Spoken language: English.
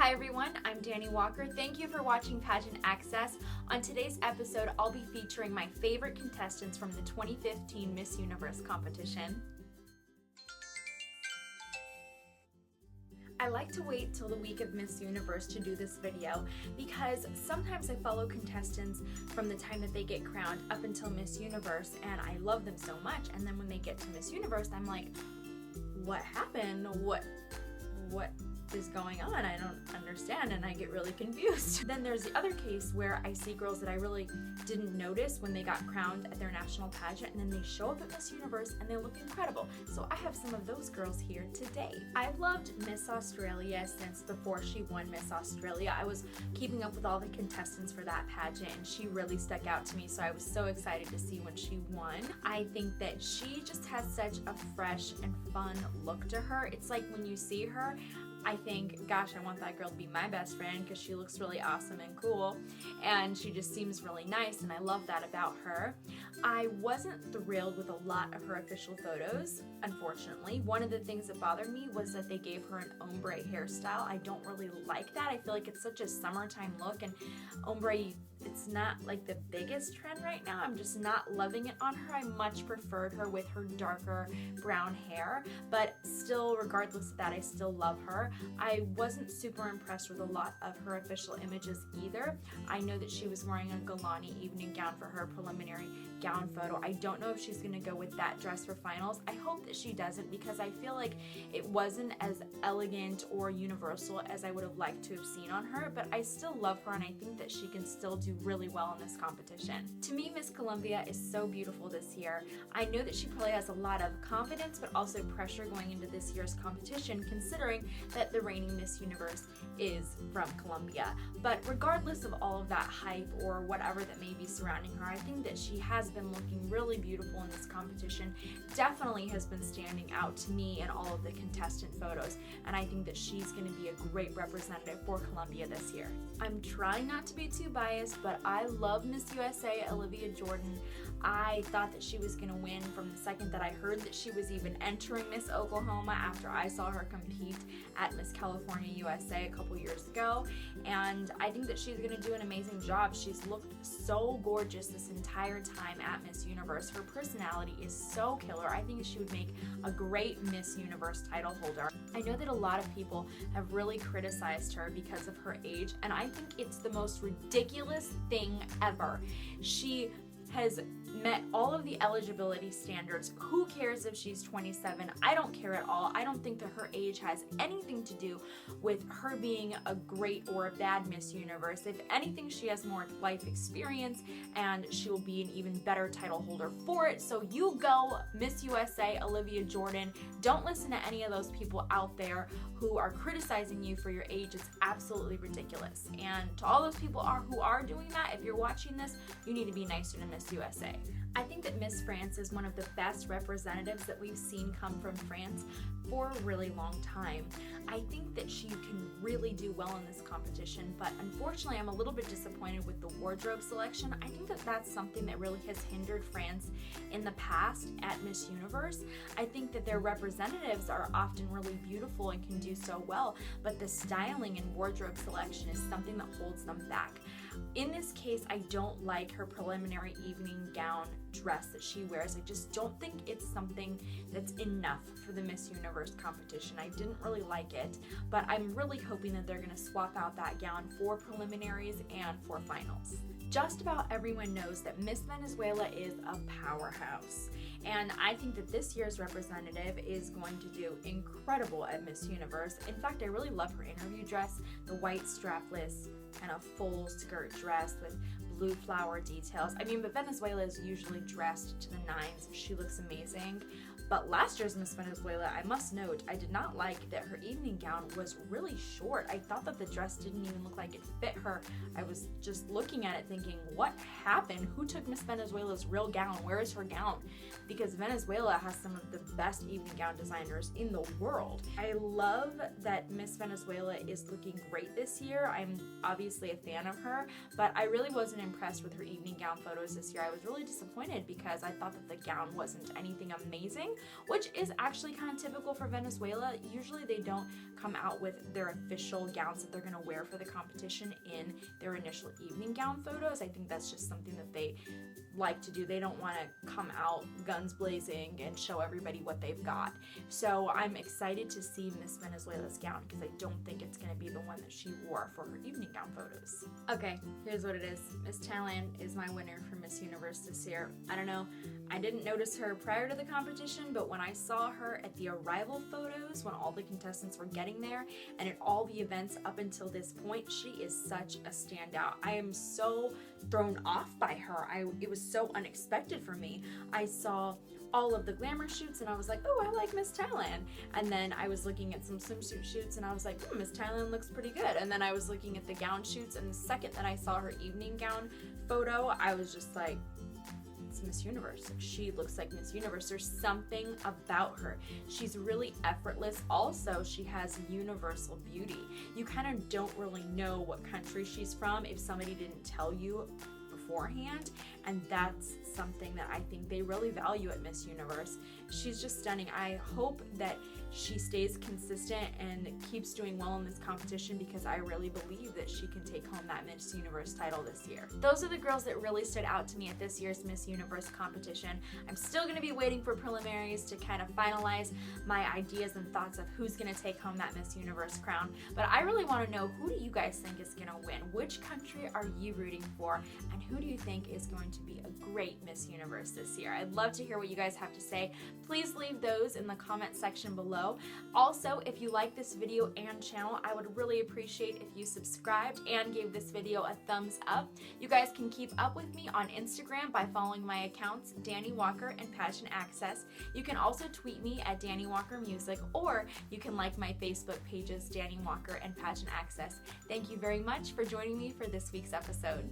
Hi everyone, I'm Danny Walker. Thank you for watching Pageant Access. On today's episode, I'll be featuring my favorite contestants from the 2015 Miss Universe competition. I like to wait till the week of Miss Universe to do this video because sometimes I follow contestants from the time that they get crowned up until Miss Universe and I love them so much, and then when they get to Miss Universe I'm like, what happened? What is going on? I don't understand, and I get really confused. Then there's the other case where I see girls that I really didn't notice when they got crowned at their national pageant, and then they show up at Miss Universe and they look incredible. So I have some of those girls here today. I've loved Miss Australia since before she won Miss Australia. I was keeping up with all the contestants for that pageant and she really stuck out to me, so I was so excited to see when she won. I think that she just has such a fresh and fun look to her. It's like when you see her, I think, gosh, I want that girl to be my best friend because she looks really awesome and cool, and she just seems really nice, and I love that about her. I wasn't thrilled with a lot of her official photos, unfortunately. One of the things that bothered me was that they gave her an ombre hairstyle. I don't really like that. I feel like it's such a summertime look, and ombre, it's not like the biggest trend right now. I'm just not loving it on her. I much preferred her with her darker brown hair, but still, regardless of that, I still love her. I wasn't super impressed with a lot of her official images either. I know that she was wearing a Galani evening gown for her preliminary gown photo. I don't know if she's going to go with that dress for finals. I hope that she doesn't because I feel like it wasn't as elegant or universal as I would have liked to have seen on her, but I still love her and I think that she can still do really well in this competition. To me, Miss Colombia is so beautiful this year. I know that she probably has a lot of confidence but also pressure going into this year's competition, considering that the reigning Miss Universe is from Colombia. But regardless of all of that hype or whatever that may be surrounding her, I think that she has been looking really beautiful in this competition. Definitely has been standing out to me in all of the contestant photos, and I think that she's going to be a great representative for Colombia this year. I'm trying not to be too biased, but I love Miss USA Olivia Jordan. I thought that she was going to win from the second that I heard that she was even entering Miss Oklahoma after I saw her compete at Miss California USA a couple years ago, and I think that she's going to do an amazing job. She's looked so gorgeous this entire time at Miss Universe. Her personality is so killer. I think she would make a great Miss Universe title holder. I know that a lot of people have really criticized her because of her age, and I think it's the most ridiculous thing ever. She has met all of the eligibility standards. Who cares if she's 27? I don't care at all. I don't think that her age has anything to do with her being a great or a bad Miss Universe. If anything, she has more life experience and she will be an even better title holder for it. So you go, Miss USA Olivia Jordan. Don't listen to any of those people out there who are criticizing you for your age. It's absolutely ridiculous. And to all those people who are doing that, if you're watching this, you need to be nicer to Miss USA. I think that Miss France is one of the best representatives that we've seen come from France for a really long time. I think that she can really do well in this competition, but unfortunately I'm a little bit disappointed with the wardrobe selection. I think that that's something that really has hindered France in the past at Miss Universe. I think that their representatives are often really beautiful and can do so well, but the styling and wardrobe selection is something that holds them back. In this case, I don't like her preliminary evening gown dress that she wears. I just don't think it's something that's enough for the Miss Universe competition. I didn't really like it, but I'm really hoping that they're going to swap out that gown for preliminaries and for finals. Just about everyone knows that Miss Venezuela is a powerhouse, and I think that this year's representative is going to do incredible at Miss Universe. In fact, I really love her interview dress, the white strapless and a full skirt dress with blue flower details. I mean, but Venezuela is usually dressed to the nines. She looks amazing. But last year's Miss Venezuela, I must note, I did not like that her evening gown was really short. I thought that the dress didn't even look like it fit her. I was just looking at it thinking, what happened? Who took Miss Venezuela's real gown? Where is her gown? Because Venezuela has some of the best evening gown designers in the world. I love that Miss Venezuela is looking great this year. I'm obviously a fan of her, but I really wasn't impressed with her evening gown photos this year. I was really disappointed because I thought that the gown wasn't anything amazing. which is actually kind of typical for Venezuela. Usually they don't come out with their official gowns that they're going to wear for the competition in their initial evening gown photos. I think that's just something that they like to do. They don't want to come out guns blazing and show everybody what they've got. So I'm excited to see Miss Venezuela's gown because I don't think it's going to be the one that she wore for her evening gown photos. Okay, here's what it is. Miss Thailand is my winner for Miss Universe this year. I don't know, I didn't notice her prior to the competition, but when I saw her at the arrival photos, when all the contestants were getting there, and at all the events up until this point, she is such a standout. I am so thrown off by her. It was so unexpected for me. I saw all of the glamour shoots and I was like, oh, I like Miss Thailand. And then I was looking at some swimsuit shoots and I was like, Miss Thailand looks pretty good. And then I was looking at the gown shoots, and the second that I saw her evening gown photo, I was just like, it's Miss Universe. She looks like Miss Universe. There's something about her. She's really effortless. Also, she has universal beauty. You kind of don't really know what country she's from if somebody didn't tell you beforehand, and that's something that I think they really value at Miss Universe. She's just stunning. I hope that she stays consistent and keeps doing well in this competition because I really believe that she can take home that Miss Universe title this year. Those are the girls that really stood out to me at this year's Miss Universe competition. I'm still going to be waiting for preliminaries to kind of finalize my ideas and thoughts of who's going to take home that Miss Universe crown, but I really want to know, who do you guys think is going to win? Which country are you rooting for, and who do you think is going to be a great Miss Universe this year? I'd love to hear what you guys have to say. Please leave those in the comment section below. Also, if you like this video and channel, I would really appreciate if you subscribed and gave this video a thumbs up. You guys can keep up with me on Instagram by following my accounts, Danny Walker and Pageant Access. You can also tweet me at Danny Walker Music, or you can like my Facebook pages, Danny Walker and Pageant Access. Thank you very much for joining me for this week's episode.